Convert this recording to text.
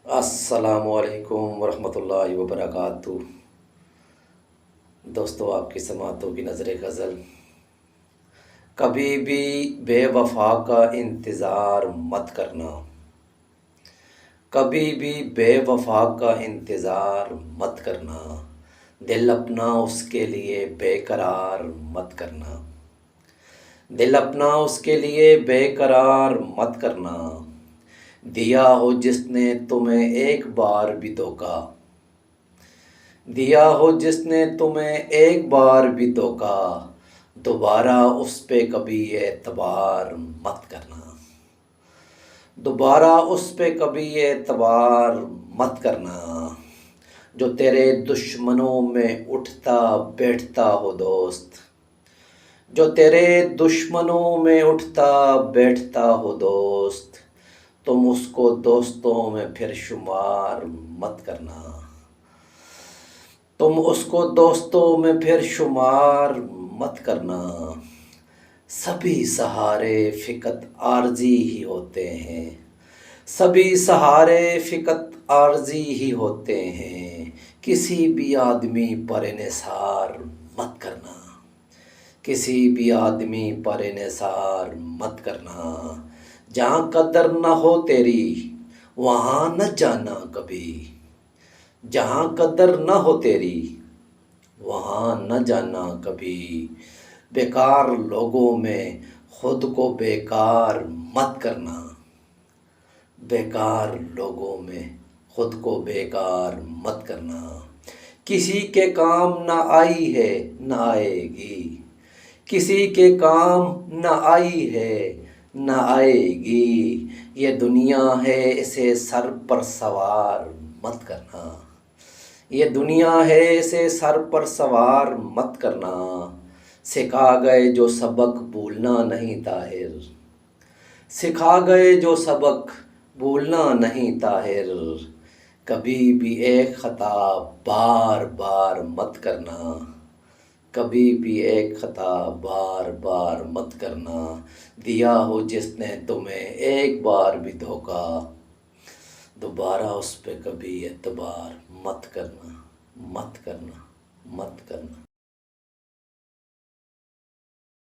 السلام علیکم ورحمۃ اللہ وبرکاتہ۔ دوستو، آپ کی سماعتوں کی نظر غزل۔ کبھی بھی بے وفا کا انتظار مت کرنا، کبھی بھی بے وفا کا انتظار مت کرنا، دل اپنا اس کے لیے بے قرار مت کرنا، دل اپنا اس کے لیے بے قرار مت کرنا۔ دیا ہو جس نے تمہیں ایک بار بھی دھوکا، دیا ہو جس نے تمہیں ایک بار بھی دھوکا، دوبارہ اس پہ کبھی اعتبار مت کرنا، دوبارہ اس پہ کبھی اعتبار مت کرنا۔ جو تیرے دشمنوں میں اٹھتا بیٹھتا ہو دوست، جو تیرے دشمنوں میں اٹھتا بیٹھتا ہو دوست، تم اس کو دوستوں میں پھر شمار مت کرنا، تم اس کو دوستوں میں پھر شمار مت کرنا۔ سبھی سہارے فقط عارضی ہی ہوتے ہیں، سبھی سہارے فقط عارضی ہی ہوتے ہیں، کسی بھی آدمی پر انحصار مت کرنا، کسی بھی آدمی پر انحصار مت کرنا۔ جہاں قدر نہ ہو تیری وہاں نہ جانا کبھی، جہاں قدر نہ ہو تیری وہاں نہ جانا کبھی۔ بیکار لوگوں میں خود کو بیکار مت کرنا، بیکار لوگوں میں خود کو بیکار مت کرنا۔ کسی کے کام نہ آئی ہے نہ آئے گی، کسی کے کام نہ آئی ہے نہ آئے گی، یہ دنیا ہے اسے سر پر سوار مت کرنا، یہ دنیا ہے اسے سر پر سوار مت کرنا۔ سکھا گئے جو سبق بھولنا نہیں طاہر، سکھا گئے جو سبق بھولنا نہیں طاہر، کبھی بھی ایک خطا بار بار مت کرنا، کبھی بھی ایک خطا بار بار مت کرنا۔ دیا ہو جس نے تمہیں ایک بار بھی دھوکا، دوبارہ اس پہ کبھی اعتبار مت کرنا، مت کرنا، مت کرنا۔